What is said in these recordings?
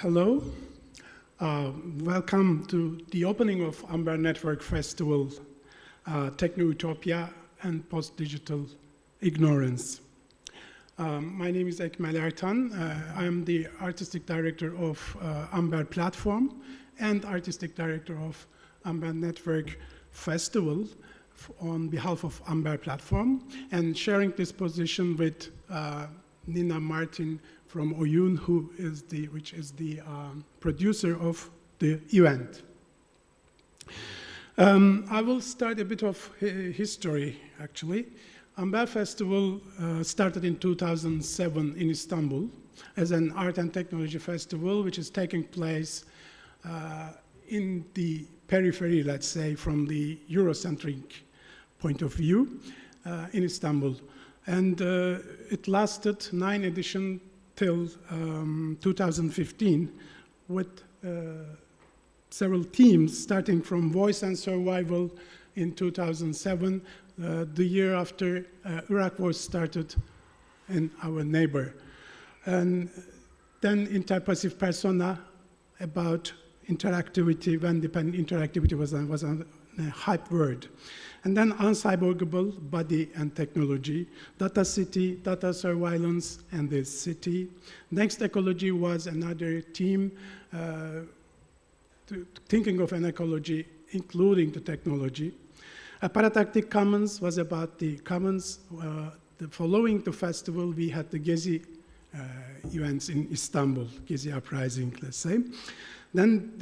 Hello, welcome to the opening of amberNetworkFestival, Techno-Utopia and Post-Digital Ignorance. My name is Ekmel Ertan. I am the Artistic Director of amberPlatform and Artistic Director of amberNetworkFestival on behalf of amberPlatform, and sharing this position with Nina Martin from Oyoun, which is the producer of the event. I will start a bit of history, actually. amberFestival started in 2007 in Istanbul as an art and technology festival, which is taking place in the periphery, let's say, from the Eurocentric point of view in Istanbul. And it lasted 9 editions till 2015 with several themes, starting from voice and survival in 2007, the year after Iraq war started in our neighbor. And then interpassive persona about interactivity, when interactivity was a hype word. And then uncyborgable body and technology, data city, data surveillance, and the city. Next ecology was another theme, thinking of an ecology, including the technology. Paratactic Commons was about the commons. Following the festival, we had the Gezi events in Istanbul, Gezi uprising, let's say. Then,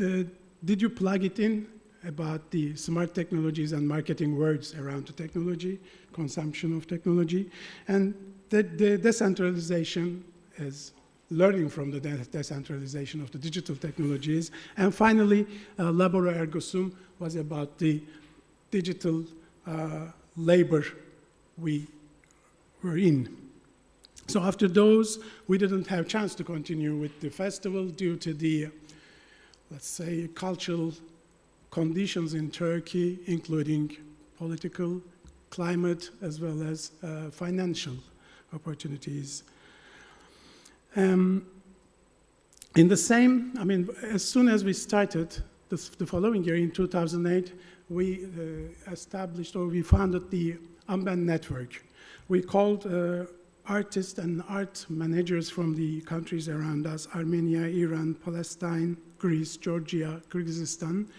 did you plug it in? About the smart technologies and marketing words around the technology, consumption of technology, and the decentralization is learning from the decentralization of the digital technologies. And finally, Labora Ergo Sum was about the digital labor we were in. So after those, we didn't have a chance to continue with the festival due to the, let's say, cultural conditions in Turkey, including political, climate, as well as financial opportunities. In the same, as soon as we started, the following year in 2008, we established, or we founded the Amber Network. We called artists and art managers from the countries around us, Armenia, Iran, Palestine, Greece, Georgia, Kyrgyzstan,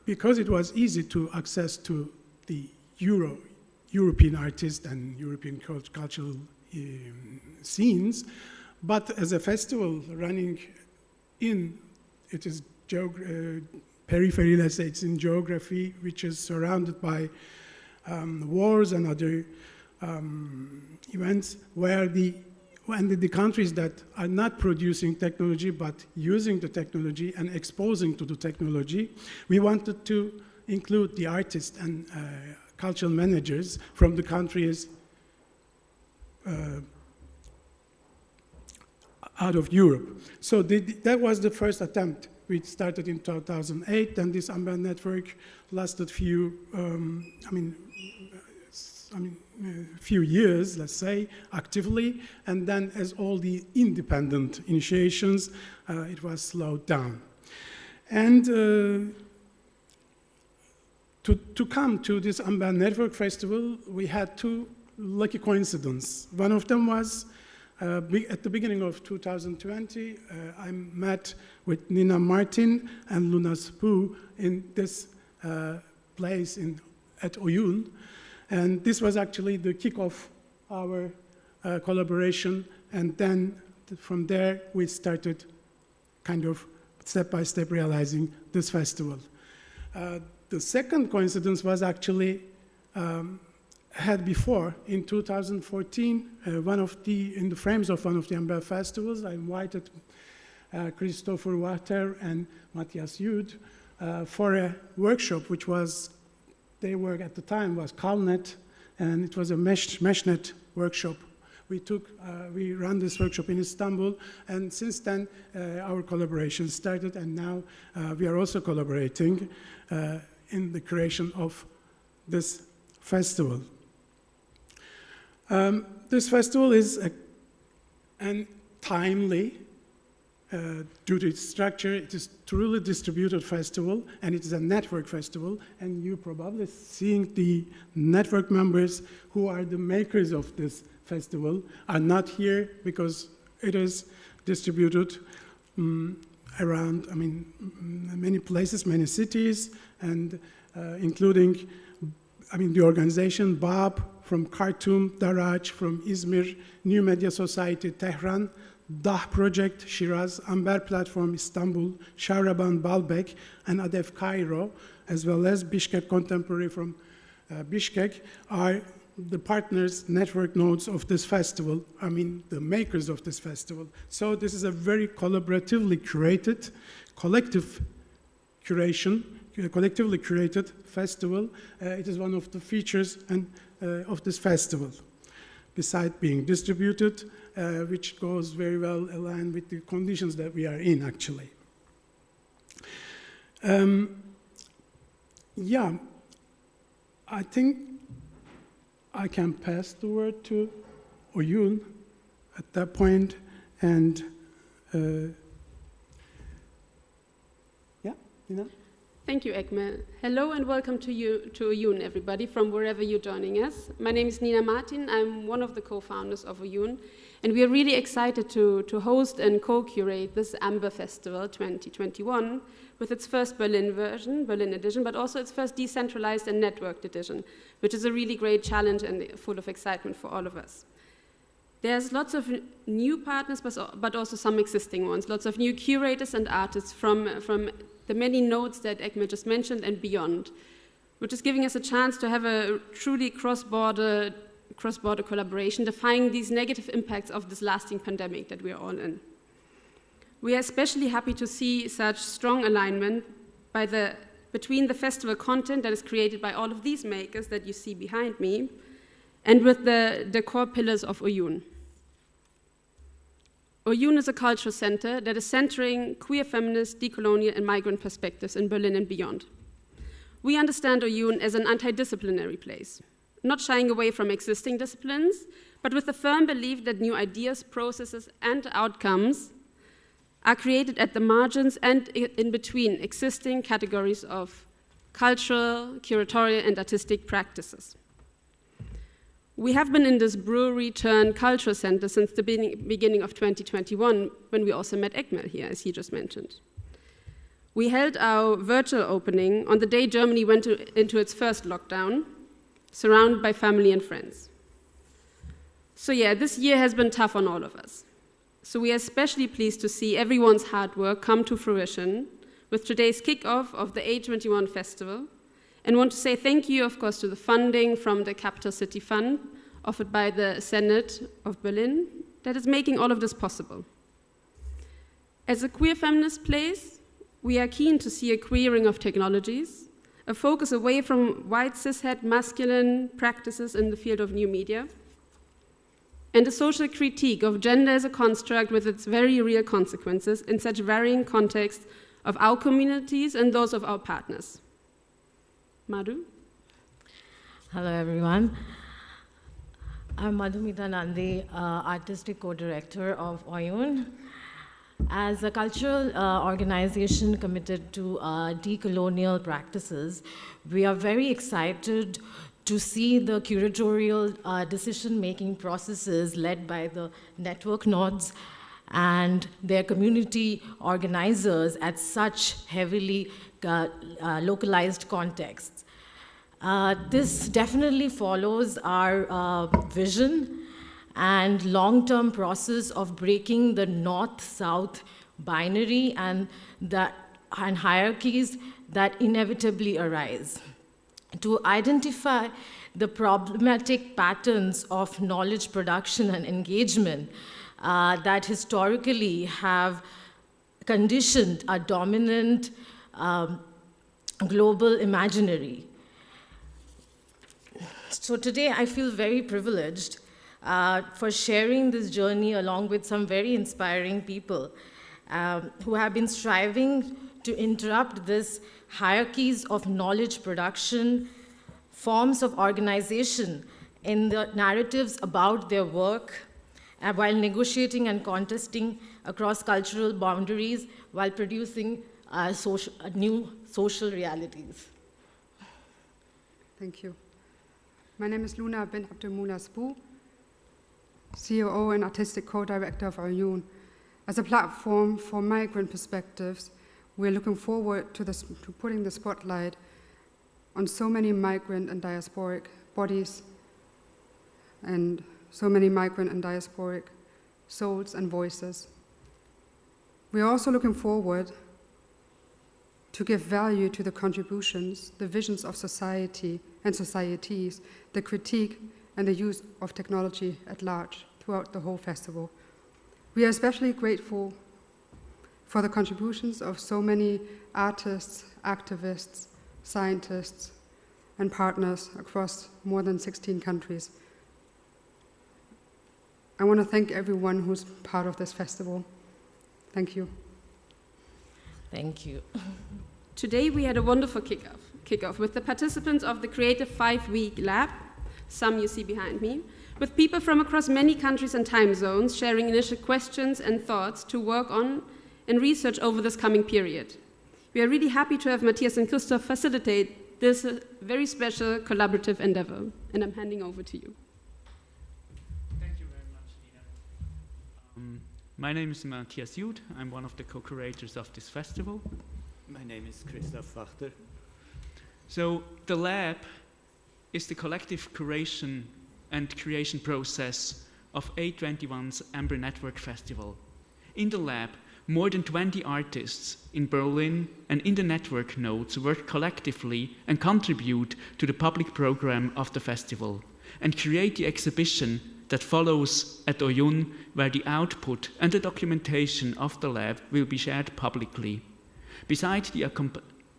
because it was easy to access to the European artists and European cultural scenes, but as a festival running in, it is periphery, let's say, it's in geography, which is surrounded by wars and other events where the countries that are not producing technology but using the technology and exposing to the technology, we wanted to include the artists and cultural managers from the countries out of Europe. So that was the first attempt. We started in 2008, and this Amber Network lasted few years, let's say, actively, and then as all the independent initiations, it was slowed down. And to come to this Amber Network Festival, we had two lucky coincidences. One of them was at the beginning of 2020, I met with Nina Martin and Luna Spoo in this place at Oyoun. And this was actually the kickoff our collaboration. And then from there, we started kind of step-by-step realizing this festival. The second coincidence was actually had before, in 2014, in the frames of one of the Amber festivals, I invited Christopher Wachter and Matthias Jud for a workshop, which was, their work at the time was CalNet, and it was a meshnet workshop. We ran this workshop in Istanbul, and since then, our collaboration started, and now we are also collaborating in the creation of this festival. This festival is an timely. Due to its structure, it is truly distributed festival, and it is a network festival, and you probably seeing the network members who are the makers of this festival are not here because it is distributed around, many places, many cities, and including, the organization BAAB from Khartoum, Darağaç from Izmir, New Media Society Tehran, DAH Project, Shiraz, amberPlatform, Istanbul, Shahraban, Baalbek, and ADEF Cairo, as well as Bishkek Contemporary from Bishkek, are the partners, network nodes of this festival, the makers of this festival. So this is a very collaboratively curated, collectively curated festival. It is one of the features of this festival. Besides being distributed, which goes very well aligned with the conditions that we are in, actually. I think I can pass the word to Oyoun at that point, and Nina? Thank you, Ekmel. Hello and welcome to Oyoun, everybody, from wherever you're joining us. My name is Nina Martin. I'm one of the co-founders of Oyoun, and we are really excited to host and co-curate this amberFestival 2021 with its first Berlin edition, but also its first decentralized and networked edition, which is a really great challenge and full of excitement for all of us. There's lots of new partners, but also some existing ones, lots of new curators and artists from the many nodes that Ekmel just mentioned and beyond, which is giving us a chance to have a truly cross-border collaboration, defying these negative impacts of this lasting pandemic that we are all in. We are especially happy to see such strong alignment between the festival content that is created by all of these makers that you see behind me, and with the core pillars of Oyoun. Oyoun is a cultural center that is centering queer, feminist, decolonial, and migrant perspectives in Berlin and beyond. We understand Oyoun as an antidisciplinary place, not shying away from existing disciplines, but with a firm belief that new ideas, processes, and outcomes are created at the margins and in between existing categories of cultural, curatorial, and artistic practices. We have been in this brewery turned cultural center since the beginning of 2021, when we also met Ekmel here, as he just mentioned. We held our virtual opening on the day Germany went into its first lockdown, surrounded by family and friends. So this year has been tough on all of us. So we are especially pleased to see everyone's hard work come to fruition with today's kickoff of the a'21 festival, and want to say thank you, of course, to the funding from the Capital City Fund, offered by the Senate of Berlin, that is making all of this possible. As a queer feminist place, we are keen to see a queering of technologies, a focus away from white cishet masculine practices in the field of new media, and a social critique of gender as a construct with its very real consequences in such varying contexts of our communities and those of our partners. Madhu? Hello, everyone. I'm Madhumita Nandi, Artistic Co-Director of Oyoun. As a cultural organization committed to decolonial practices, we are very excited to see the curatorial decision-making processes led by the network nodes and their community organizers at such heavily localized contexts. This definitely follows our vision and long-term process of breaking the north-south binary and hierarchies that inevitably arise. To identify the problematic patterns of knowledge production and engagement that historically have conditioned a dominant global imaginary. So today I feel very privileged for sharing this journey along with some very inspiring people who have been striving to interrupt this hierarchies of knowledge production, forms of organization in the narratives about their work, while negotiating and contesting across cultural boundaries while producing new social realities. Thank you. My name is Luna bin Abdelmoula Spoo, COO and Artistic Co-Director of Oyoun. As a platform for migrant perspectives, we're looking forward to putting the spotlight on so many migrant and diasporic bodies and so many migrant and diasporic souls and voices. We are also looking forward to give value to the contributions, the visions of society and societies, the critique and the use of technology at large throughout the whole festival. We are especially grateful for the contributions of so many artists, activists, scientists, and partners across more than 16 countries. I want to thank everyone who's part of this festival. Thank you. Thank you. Today we had a wonderful kickoff with the participants of the Creative 5-Week Lab, some you see behind me, with people from across many countries and time zones sharing initial questions and thoughts to work on and research over this coming period. We are really happy to have Matthias and Christoph facilitate this very special collaborative endeavor, and I'm handing over to you. Thank you very much, Nina. My name is Matthias Jud. I'm one of the co-curators of this festival. My name is Christoph Wachter. So the lab is the collective curation and creation process of a'21's amberNetworkFestival. In the lab, more than 20 artists in Berlin and in the network nodes work collectively and contribute to the public program of the festival and create the exhibition that follows at Oyoun, where the output and the documentation of the lab will be shared publicly. Besides the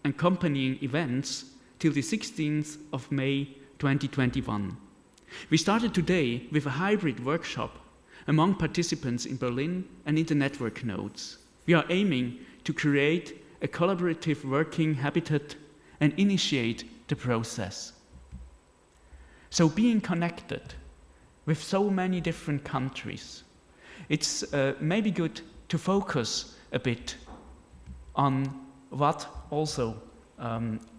accompanying events till the 16th of May 2021. We started today with a hybrid workshop among participants in Berlin and in the network nodes. We are aiming to create a collaborative working habitat and initiate the process. So being connected with so many different countries, it's maybe good to focus a bit on what also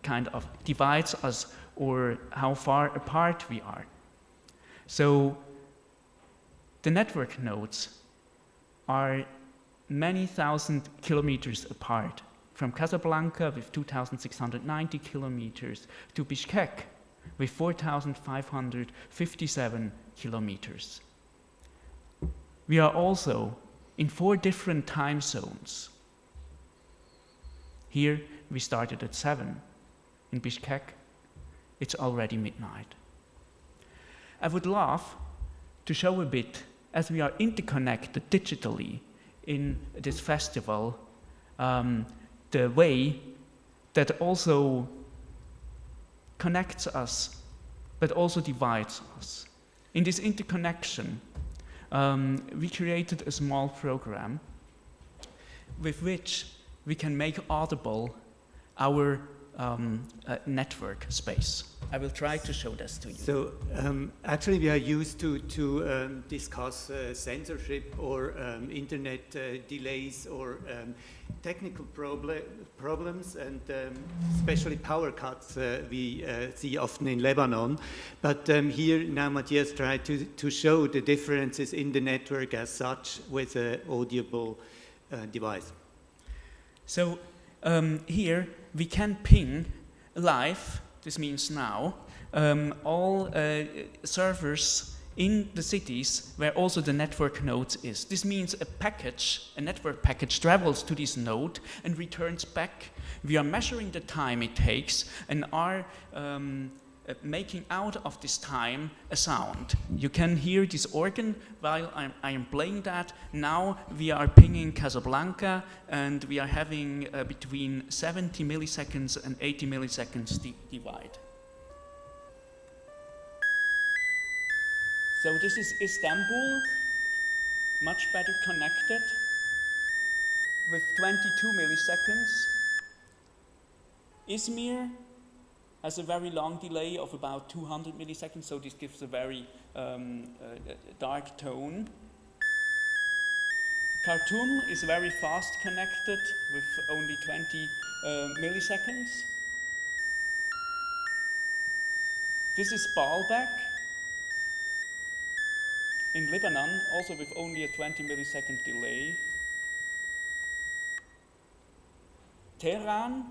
kind of divides us or how far apart we are. So the network nodes are many thousand kilometers apart, from Casablanca with 2,690 kilometers to Bishkek with 4,557 kilometers. We are also in 4 different time zones. Here we started at 7. In Bishkek, it's already midnight. I would love to show a bit, as we are interconnected digitally in this festival, the way that also connects us, but also divides us. In this interconnection, we created a small program with which we can make audible our network space. I will try to show this to you. So actually we are used to discuss censorship or internet delays or technical problems and especially power cuts we see often in Lebanon. But here now Matthias tried to show the differences in the network as such with an audible device. So here we can ping live, this means now, all servers in the cities where also the network nodes is. This means a network package travels to this node and returns back. We are measuring the time it takes and are making out of this time a sound. You can hear this organ while I am playing that. Now we are pinging Casablanca and we are having between 70 milliseconds and 80 milliseconds divide. So this is Istanbul, much better connected with 22 milliseconds. Izmir has a very long delay of about 200 milliseconds, so this gives a very dark tone. Khartoum is very fast connected with only 20 milliseconds. This is Baalbek in Lebanon, also with only a 20 millisecond delay. Tehran,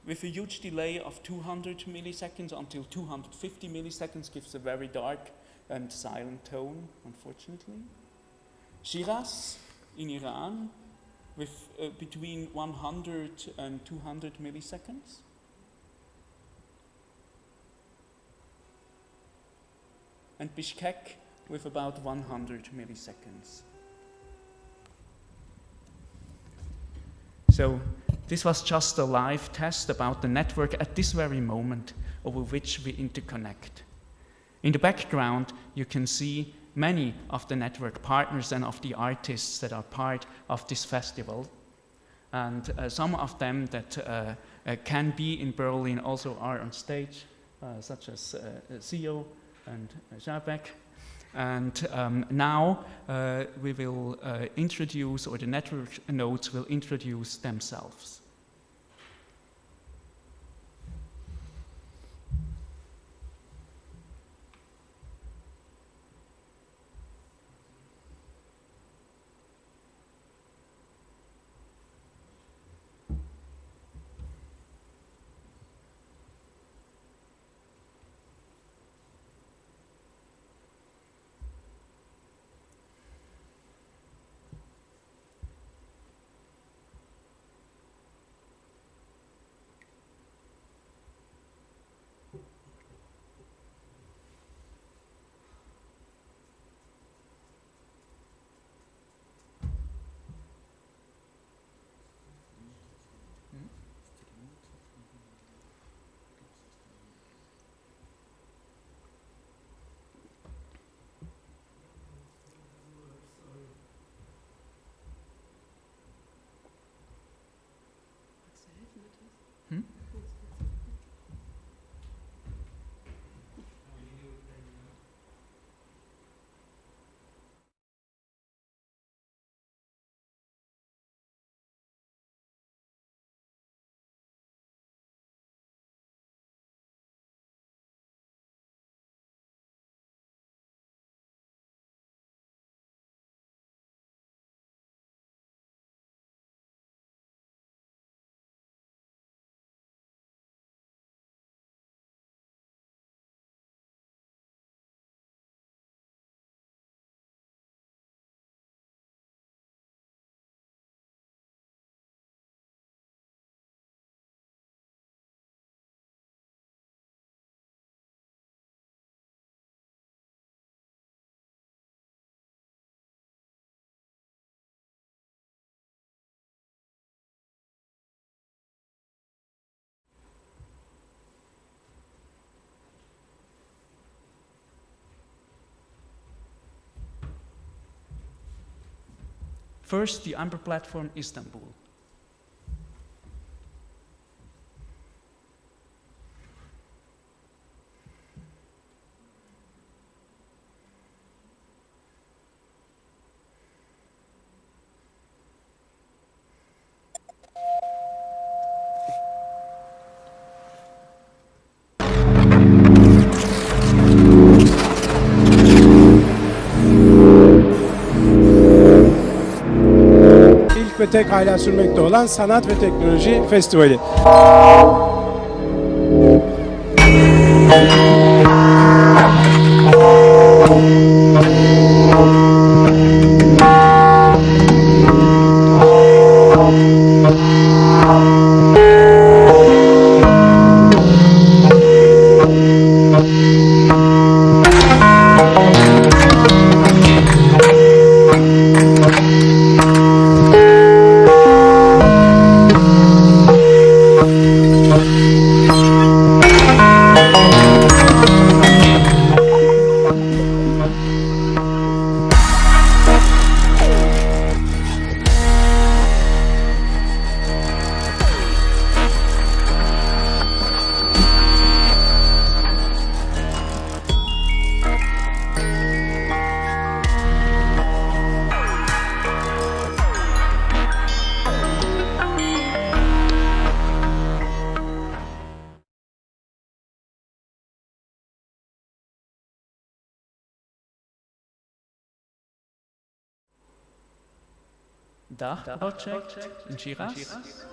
with a huge delay of 200 milliseconds until 250 milliseconds, gives a very dark and silent tone, unfortunately. Shiraz in Iran, with between 100 and 200 milliseconds. And Bishkek with about 100 milliseconds. So this was just a live test about the network at this very moment over which we interconnect. In the background, you can see many of the network partners and of the artists that are part of this festival. And some of them that can be in Berlin also are on stage, such as CEO and Shahraban. And now we will introduce, or the network nodes will introduce themselves. First, the amberPlatform Istanbul. Ve tek hala sürmekte olan Sanat ve Teknoloji Festivali. Darağaç in Shiraz.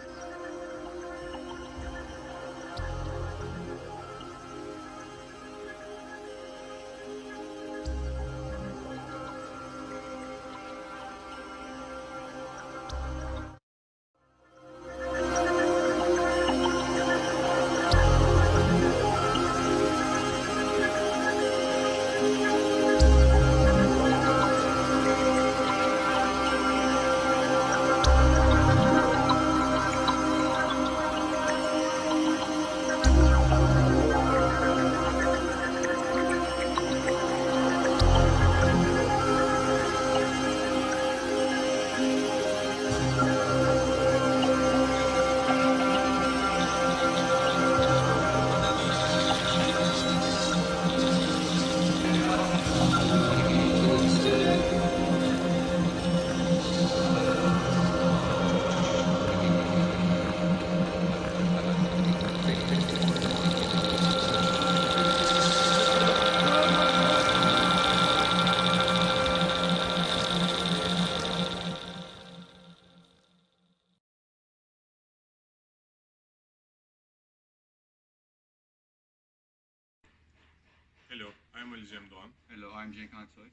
Hello, I'm Ali Cem Doğan. Hello, I'm Cenk Aksoy.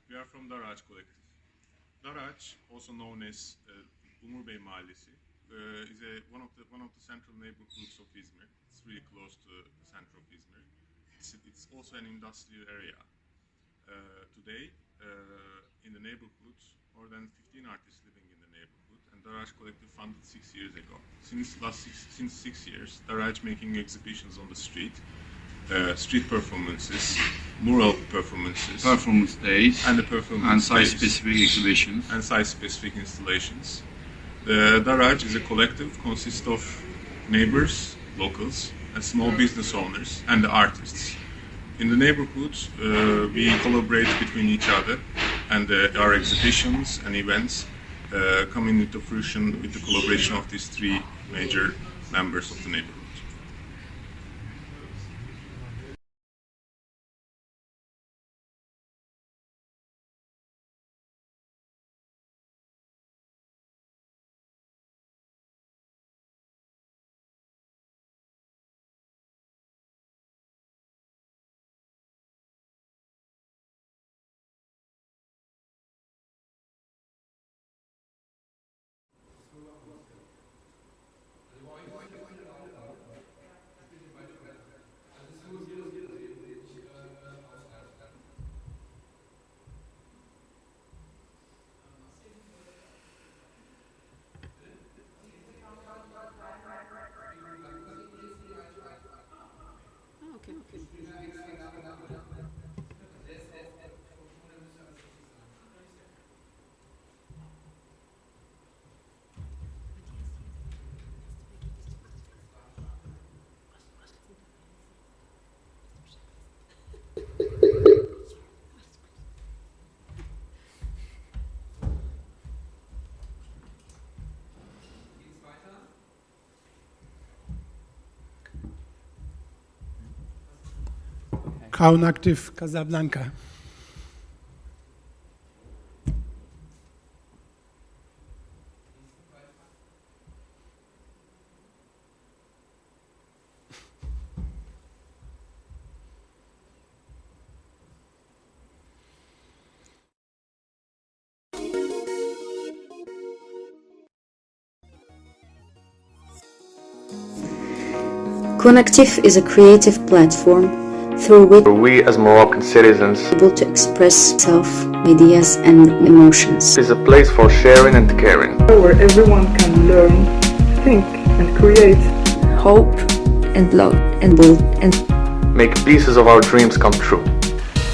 We are from Darağaç Collective. Darağaç, also known as Umur Bey Mahallesi, is one of the central neighborhoods of Izmir. It's really close to the center of Izmir. It's also an industrial area. Today, in the neighborhood, more than 15 artists living in the neighborhood, and Darağaç Collective funded 6 years ago. Since 6 years, Darağaç making exhibitions on the street. Street performances, mural performances, Performance days, and the performance and size-specific exhibitions. and size-specific installations. The Darağaç is a collective consists of neighbors, locals, and small business owners, and the artists. In the neighborhood, we collaborate between each other, and our exhibitions and events come into fruition with the collaboration of these three major members of the neighborhood. KounAktif, Casablanca. KounAktif is a creative platform through which we as Moroccan citizens are able to express self, ideas and emotions. is a place for sharing and caring. Where everyone can learn, think and create. Hope and love and bold and Make pieces of our dreams come true.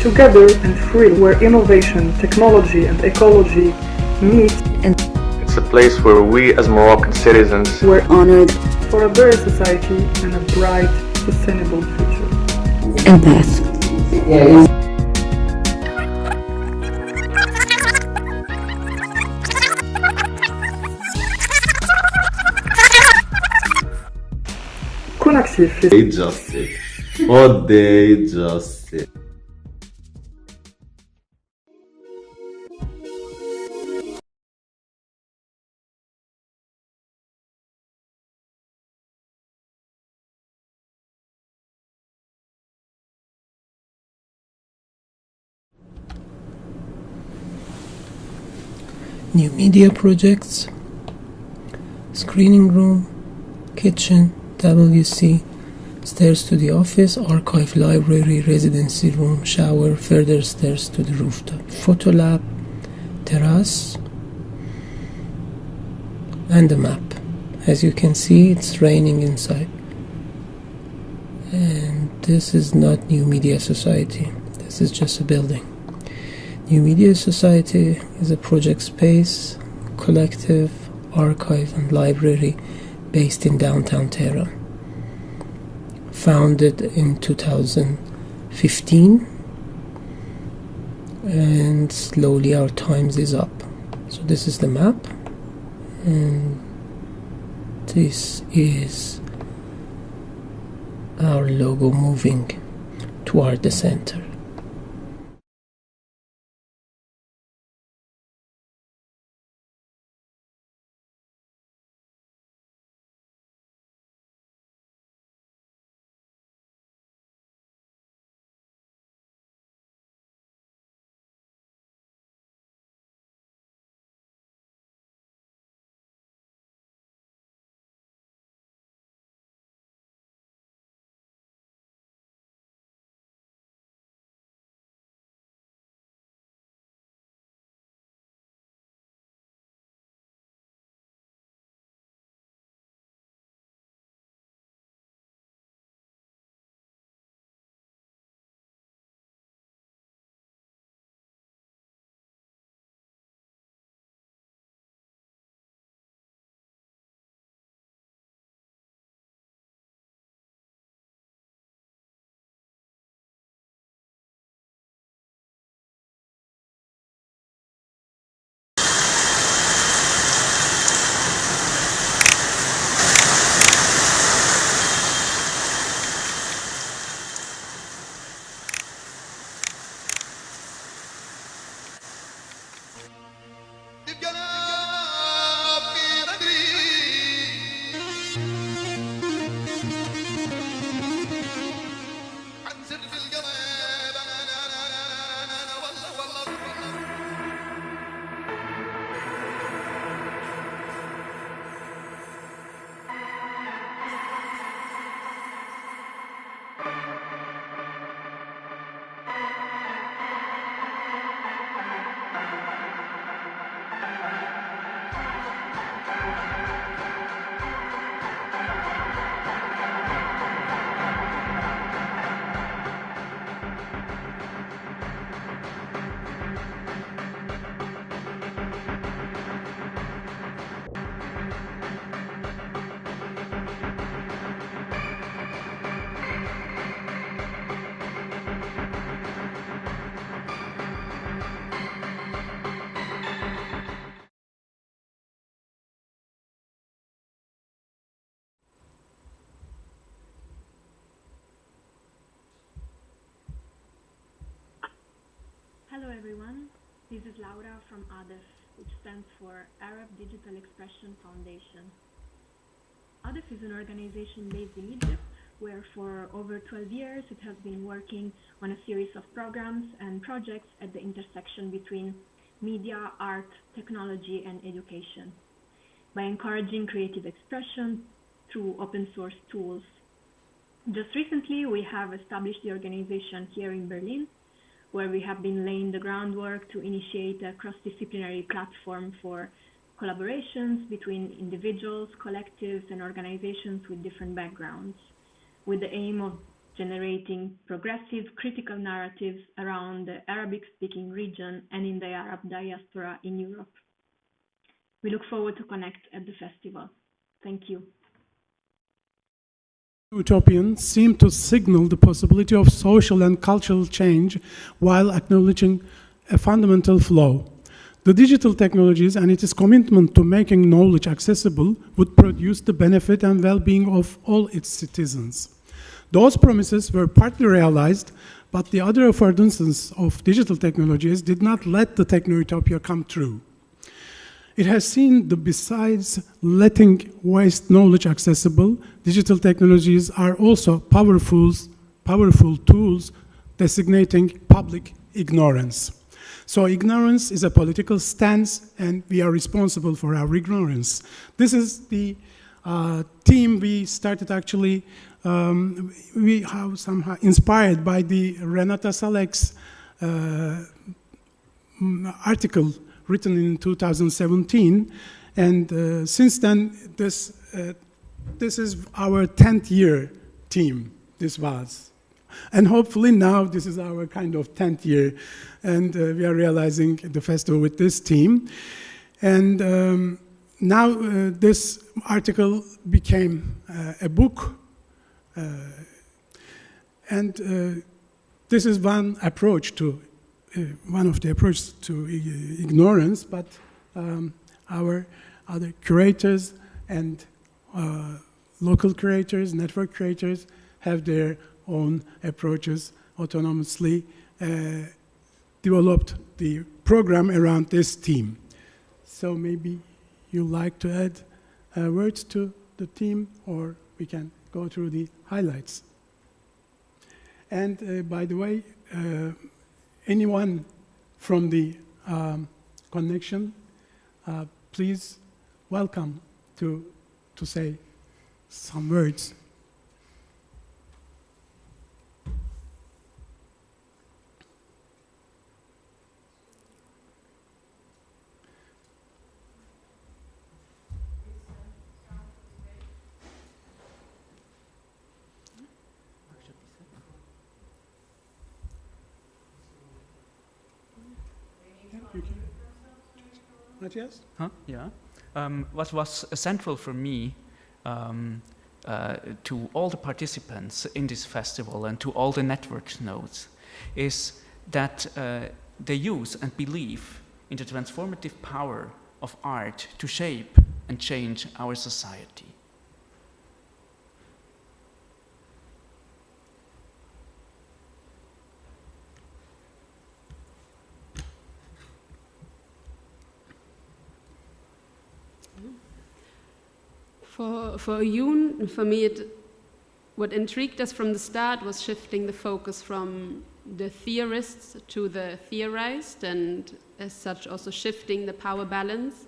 Together and free, where innovation, technology and ecology meet. and It's a place where we as Moroccan citizens We're honored for a better society and a bright, sustainable future. and path. KounAktif is Odeio José. new media projects, screening room, kitchen, WC, stairs to the office, archive, library, residency room, shower, further stairs to the rooftop, photo lab, terrace, and a map. As you can see, it's raining inside. And this is not New Media Society. This is just a building. New Media Society is a project space, collective, archive, and library based in downtown Tehran. Founded in 2015, and slowly our times is up. So this is the map, and this is our logo moving toward the center. Hello everyone, this is Laura from ADEF, which stands for Arab Digital Expression Foundation. ADEF is an organization based in Egypt, where for over 12 years it has been working on a series of programs and projects at the intersection between media, art, technology, and education, by encouraging creative expression through open source tools. Just recently, we have established the organization here in Berlin, where we have been laying the groundwork to initiate a cross-disciplinary platform for collaborations between individuals, collectives, and organizations with different backgrounds, with the aim of generating progressive, critical narratives around the Arabic-speaking region and in the Arab diaspora in Europe. We look forward to connect at the festival. Thank you. Utopians seem to signal the possibility of social and cultural change while acknowledging a fundamental flaw. The digital technologies and its commitment to making knowledge accessible would produce the benefit and well-being of all its citizens. Those promises were partly realized, but the other affordances of digital technologies did not let the techno-utopia come true. It has seen that besides letting waste knowledge accessible, digital technologies are also powerful tools designating public ignorance. So ignorance is a political stance, and we are responsible for our ignorance. This is the theme we started actually, we have somehow inspired by the Renata Salek's article written in 2017. And since then, this is our 10th year theme, this was. And hopefully now this is our kind of 10th year, and we are realizing the festival with this theme. And now this article became a book, and this is one approach to, one of the approaches to ignorance, but our other curators and local curators, network curators have their own approaches, autonomously developed the program around this theme. So maybe you like to add words to the theme, or we can go through the highlights. And by the way, anyone from the connection, please welcome to say some words. Matthias? Huh? Yeah. What was central for me to all the participants in this festival and to all the network nodes is that they use and believe in the transformative power of art to shape and change our society. For Oyoun, for me, what intrigued us from the start was shifting the focus from the theorists to the theorized, and as such also shifting the power balance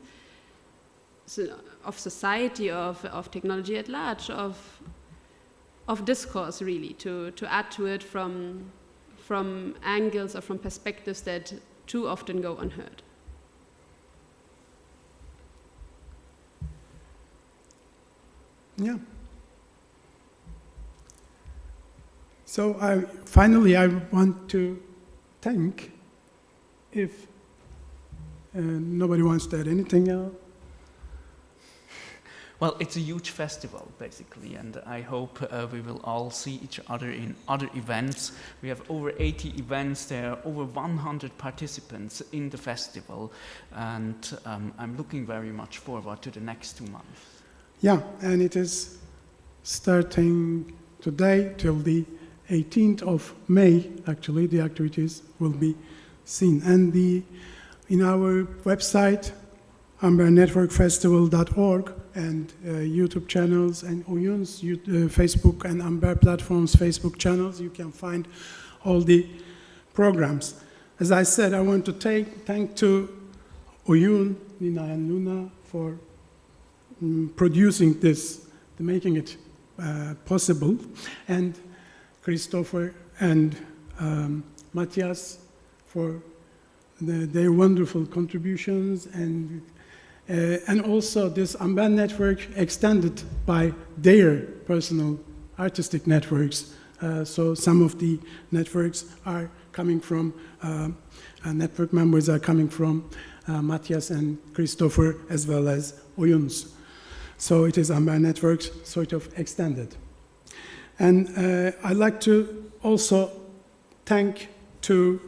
of society, of technology at large, of discourse really, to add to it from angles or from perspectives that too often go unheard. Yeah. So finally, I want to thank, if nobody wants to add anything else. Well, it's a huge festival, basically, and I hope we will all see each other in other events. We have over 80 events, there are over 100 participants in the festival, and I'm looking very much forward to the next 2 months. Yeah, and it is starting today till the 18th of May, actually, the activities will be seen. And in our website, amberNetworkFestival.org, and YouTube channels, and Oyoun's Facebook and amberPlatform's Facebook channels, you can find all the programs. As I said, I want to thank to Oyoun, Nina and Luna for producing this, making it possible, and Christopher and Matthias for their wonderful contributions, and also this Amber network extended by their personal artistic networks. So some of the networks are coming from, network members are coming from Matthias and Christopher, as well as Oyoun's. So it is Amber Networks sort of extended. And I'd like to also thank to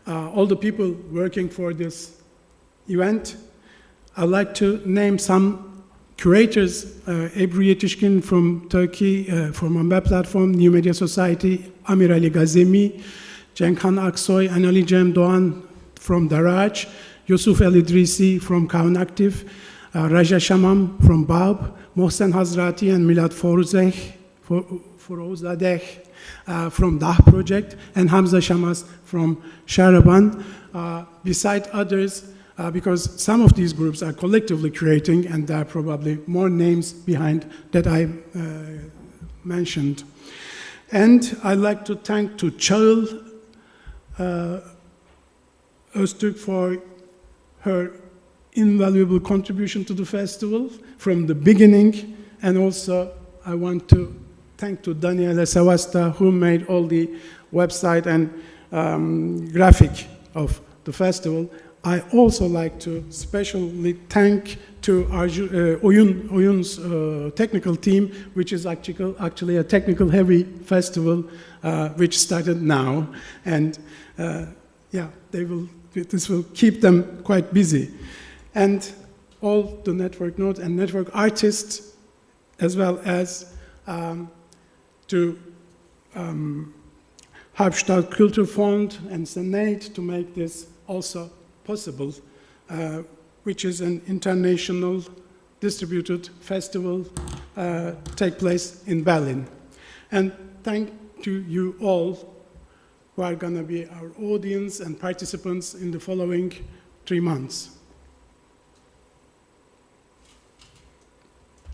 all the people working for this event. I'd like to name some curators, Ebru Yetişkin from Turkey, from amberPlatform, New Media Society, Amir Ali Gazemi, Cenkhan Aksoy, and Ali Cem Doğan from Darağaç, Yusuf El Idrisi from KounAktif, Raja Shamam from BAAB, Mohsen Hazrati and Milad Forozadeh from DAH project, and Hamza Shamas from Shahraban, beside others, because some of these groups are collectively creating, and there are probably more names behind that I mentioned. And I'd like to thank to Çağıl Öztürk for her invaluable contribution to the festival from the beginning, and also I want to thank to Daniela Savasta, who made all the website and graphic of the festival. I also like to especially thank to Oyoun's technical team, which is actually a technical heavy festival, which started now, and yeah, this will keep them quite busy. And all the network nodes and network artists, as well as to Hauptstadtkulturfond and CET to make this also possible, which is an international distributed festival take place in Berlin. And thank to you all who are going to be our audience and participants in the following 3 months.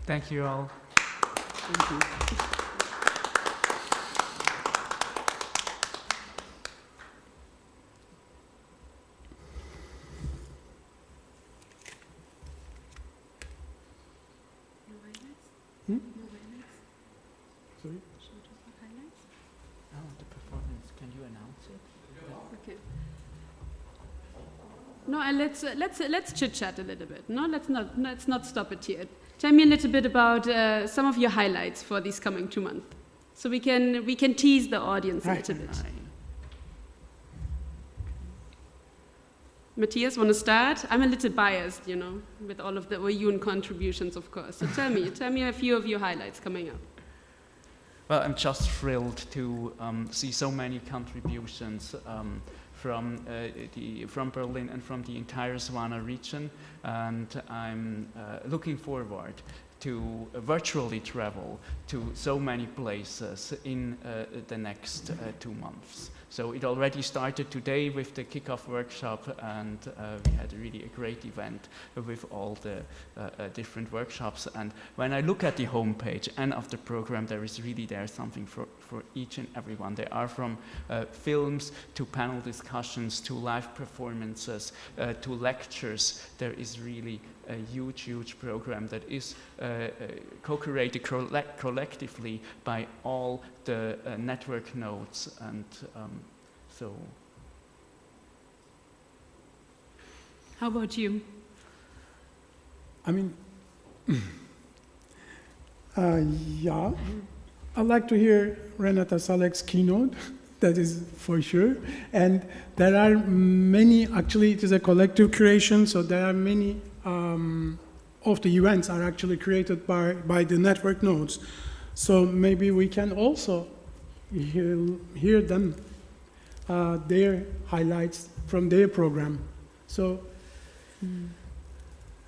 Thank you all. Thank you. Hmm? Sorry? Oh, the performance. Can you announce it? Okay. No, and let's chit chat a little bit. No, let's not stop it here. Tell me a little bit about some of your highlights for these coming 2 months, so we can tease the audience a little bit. Matthias, want to start? I'm a little biased, you know, with all of the Oyoun contributions, of course. So tell me a few of your highlights coming up. Well, I'm just thrilled to see so many contributions from Berlin and from the entire Savannah region, and I'm looking forward to virtually travel to so many places in the next 2 months. So it already started today with the kickoff workshop, and we had really a great event with all the different workshops. And when I look at the homepage and of the program, there is really something for each and everyone. They are from films to panel discussions to live performances to lectures. There is really a huge program that is co-created collectively by all the network nodes, and so. How about you? I mean, yeah, I'd like to hear Renata Salek's keynote, that is for sure. And there are many, actually it is a collective creation, so there are many of the events are actually created by the network nodes. So maybe we can also hear them, their highlights from their program. So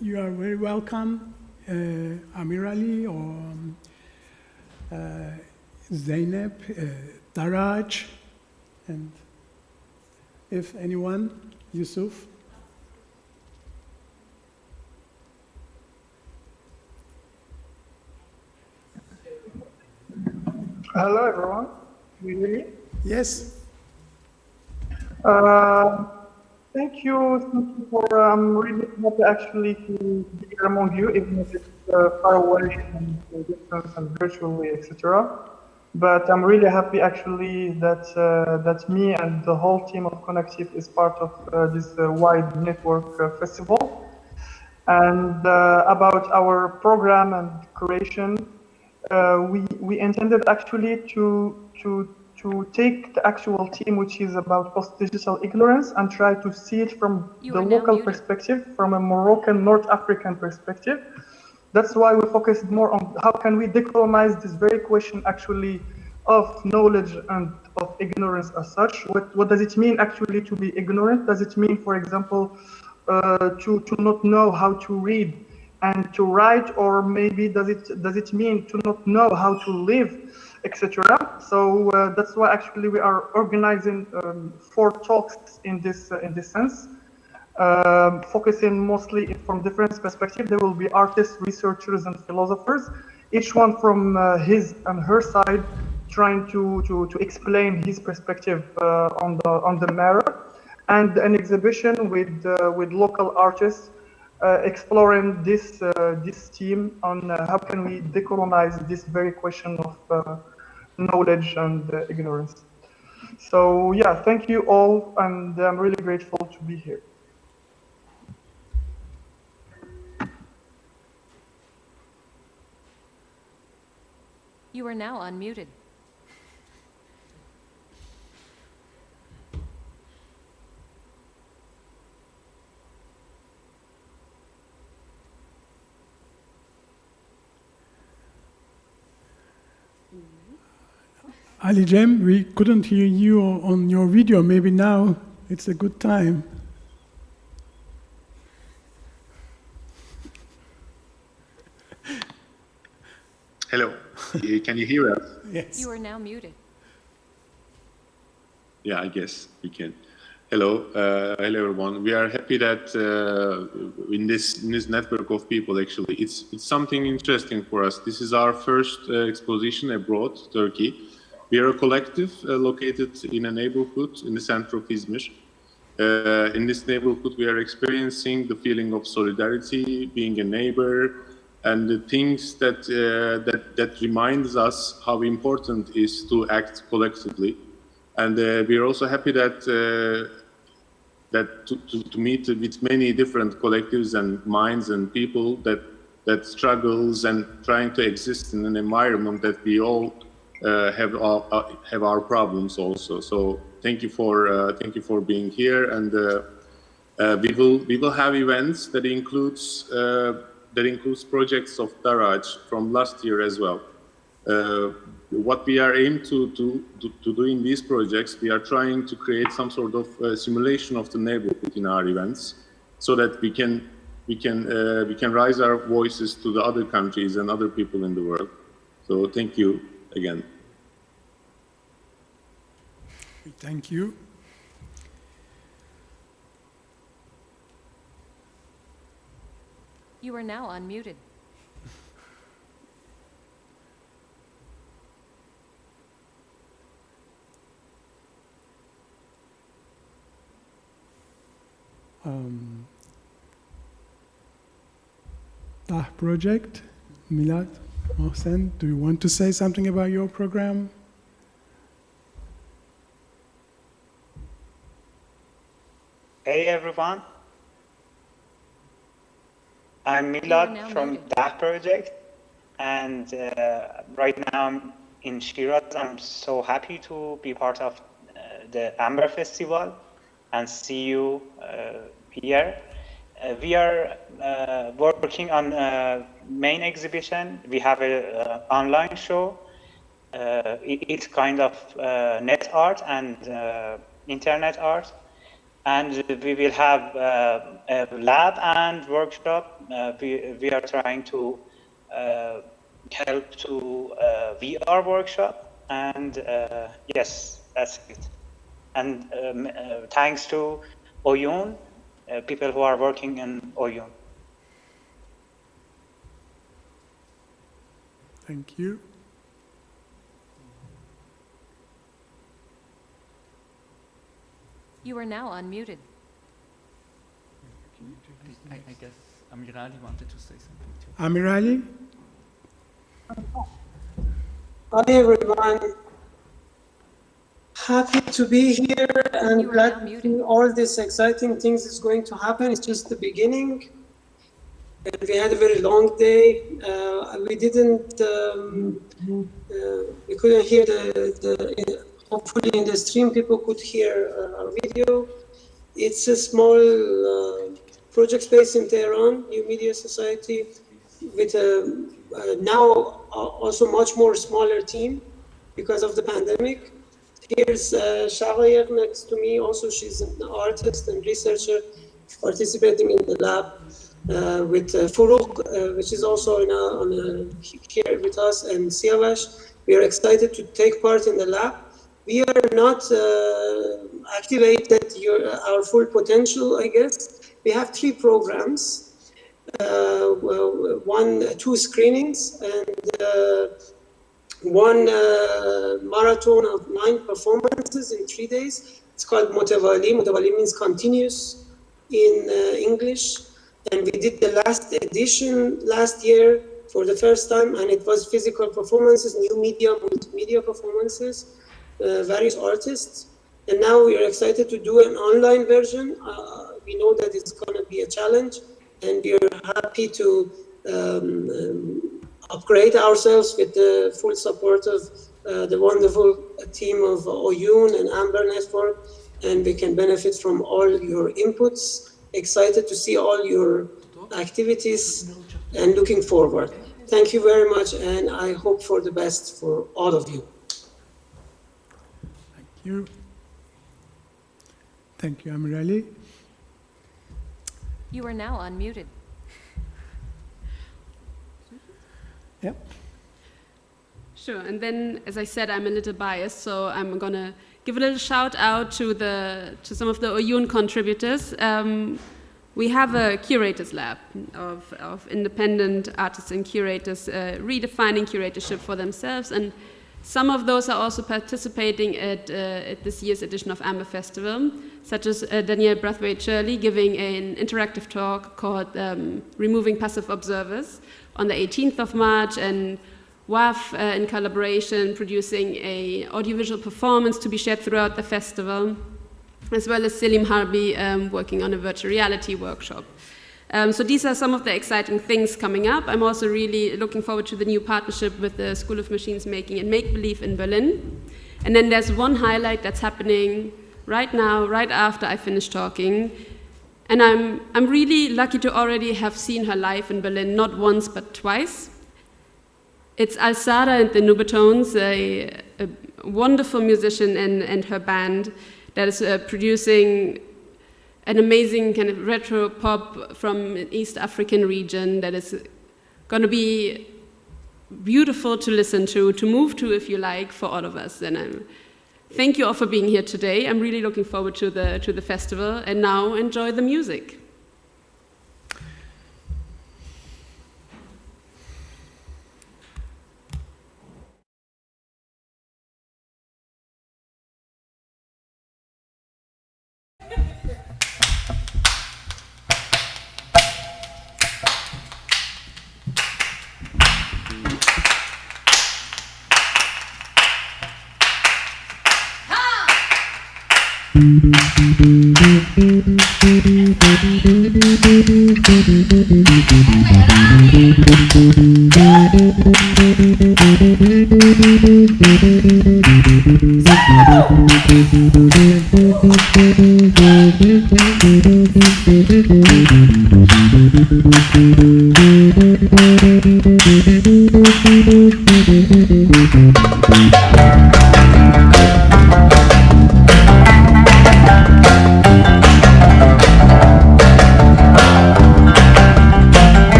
you are very welcome, Amir Ali or Zeynep, Darağaç, and if anyone, Yusuf. Hello, everyone. Do you hear me? Yes. Thank you for, I'm really happy actually to be here among you, even if it's far away and distance and virtually, etc. But I'm really happy actually that me and the whole team of KounAktif is part of this wide network festival. And about our program and creation, we intended actually to take the actual theme, which is about post-digital ignorance, and try to see it from the local perspective, from a Moroccan, North African perspective. That's why we focused more on how can we decolonize this very question actually of knowledge and of ignorance as such. What does it mean actually to be ignorant? Does it mean, for example, to not know how to read and to write, or maybe does it mean to not know how to live, etc. So that's why actually we are organizing 4 talks in this sense, focusing mostly from different perspectives. There will be artists, researchers, and philosophers, each one from his and her side, trying to explain his perspective on the matter, and an exhibition with local artists exploring this theme on how can we decolonize this very question of knowledge and ignorance. So yeah, thank you all, and I'm really grateful to be here. You are now unmuted. Ali Cem, we couldn't hear you on your video. Maybe now it's a good time. Hello, can you hear us? Yes. You are now muted. Yeah, I guess we can. Hello, hello everyone. We are happy that in this network of people, actually, it's something interesting for us. This is our first exposition abroad, Turkey. We are a collective located in a neighborhood in the center of Izmir. In this neighborhood, we are experiencing the feeling of solidarity, being a neighbor, and the things that reminds us how important it is to act collectively. And we are also happy that to meet with many different collectives and minds and people that struggles and trying to exist in an environment that we all have our problems also. So thank you for being here, and we will have events that includes projects of Darağaç from last year as well. What we are aimed to do in these projects, we are trying to create some sort of simulation of the neighborhood in our events, so that we can raise our voices to the other countries and other people in the world. So thank you again. Thank you. You are now unmuted. Project, Milad, Mohsen, do you want to say something about your program? Hey everyone, I'm Milad from that project, and right now I'm in Shiraz. I'm so happy to be part of the amberFestival and see you here. We are working on a main exhibition. We have an online show. It's kind of net art and internet art. And we will have a lab and workshop. We are trying to help to VR workshop. And yes, that's it. And thanks to Oyoun, people who are working in Oyoun. Thank you. You are now unmuted. I guess Amirali wanted to say something too. Amirali? Hi everyone. Happy to be here and glad to see all these exciting things is going to happen. It's just the beginning. And we had a very long day. We couldn't hear hopefully in the stream people could hear our video. It's a small project space in Tehran, New Media Society, with a now also much more smaller team because of the pandemic. Here's Shahraban next to me. Also, she's an artist and researcher participating in the lab. with Furuk, which is also here with us, and Siavash. We are excited to take part in the lab. We are not activated our full potential, I guess. We have 3 programs, 2 screenings, and 1 marathon of 9 performances in 3 days. It's called Mutawali. Mutawali means continuous in English. And we did the last edition last year for the first time, and it was physical performances, new media, multimedia performances, various artists. And now we are excited to do an online version. We know that it's going to be a challenge, and we are happy to upgrade ourselves with the full support of the wonderful team of Oyoun and Amber Network, and we can benefit from all your inputs. Excited to see all your activities and looking forward. Thank you very much, and I hope for the best for all of you. Thank you. Thank you, Amirali. You are now unmuted. Yep. Sure, and then, as I said, I'm a little biased, so I'm going to give a little shout out to some of the Oyoun contributors. We have a curators lab of independent artists and curators redefining curatorship for themselves, and some of those are also participating at this year's edition of amberFestival, such as Danielle Brathwaite-Shirley giving an interactive talk called Removing Passive Observers on the 18th of March, and WAF in collaboration producing an audiovisual performance to be shared throughout the festival, as well as Selim Harbi working on a virtual reality workshop. So these are some of the exciting things coming up. I'm also really looking forward to the new partnership with the School of Machines Making and Make Believe in Berlin. And then there's one highlight that's happening right now, right after I finish talking. And I'm really lucky to already have seen her live in Berlin, not once but twice. It's Al-Sada and the Nubatones, a wonderful musician and her band that is producing an amazing kind of retro pop from an East African region that is going to be beautiful to listen to move to, if you like, for all of us. And thank you all for being here today. I'm really looking forward to the festival. And now enjoy the music.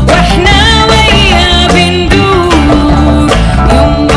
واحنا ويا بندور يوم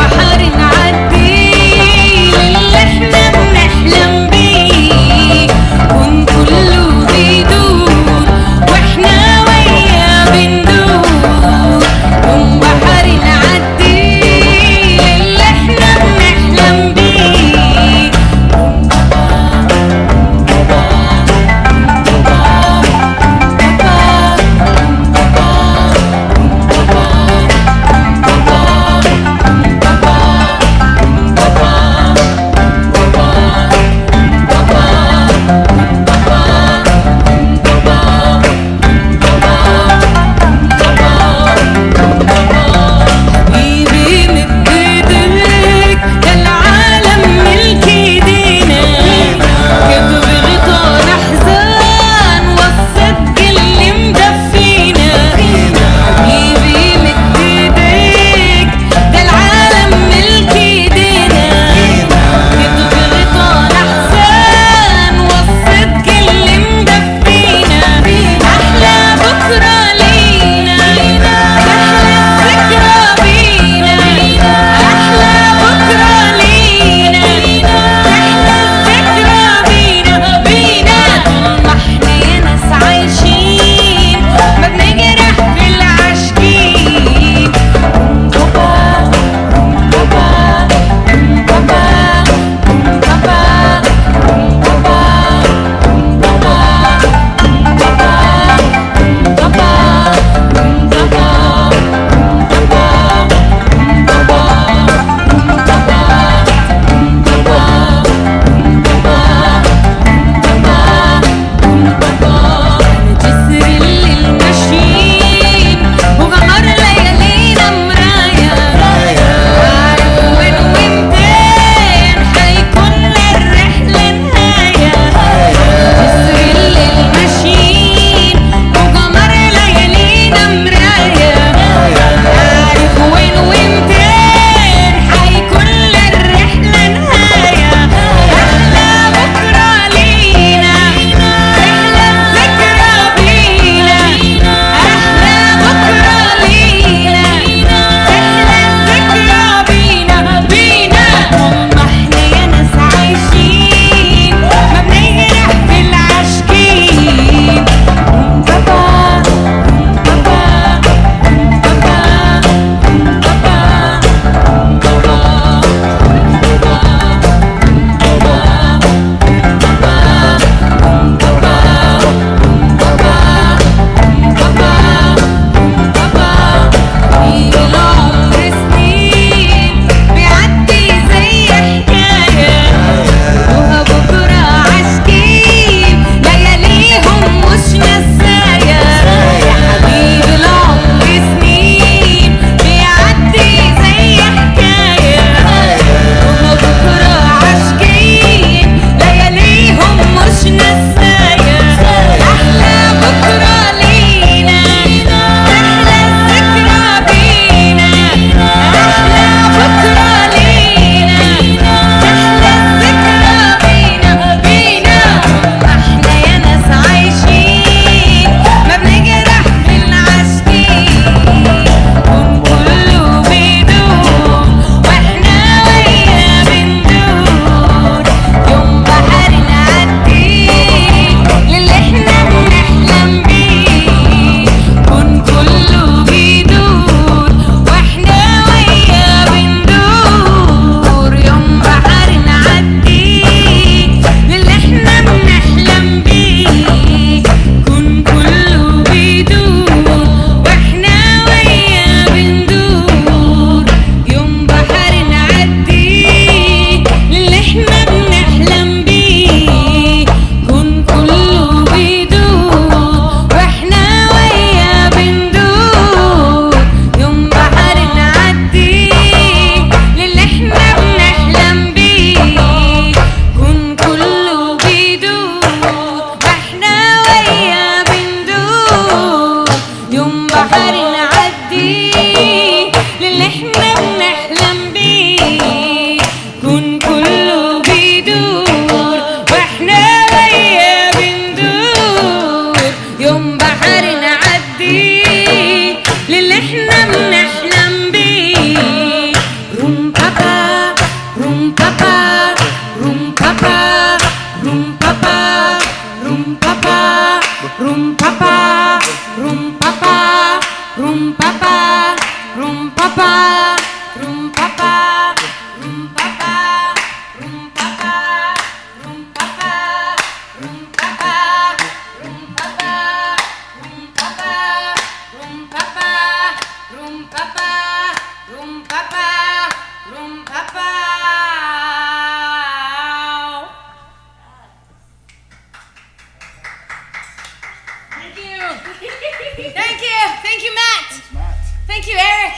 Thank you, Eric.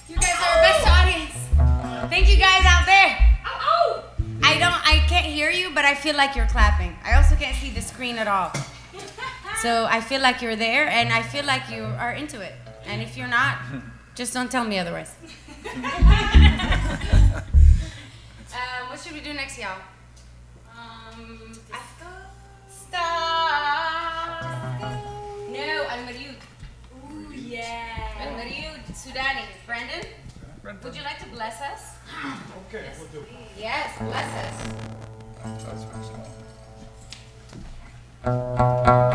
You guys are our best audience. Thank you guys out there. Ow, ow. I can't hear you, but I feel like you're clapping. I also can't see the screen at all. So I feel like you're there, and I feel like you are into it. And if you're not, just don't tell me otherwise. What should we do next, y'all? No, Al-Mariud. Ooh, yeah. Al-Mariud, Sudani. Brandon, would you like to bless us? Okay, yes, we'll do. Yes, bless us. That's very small.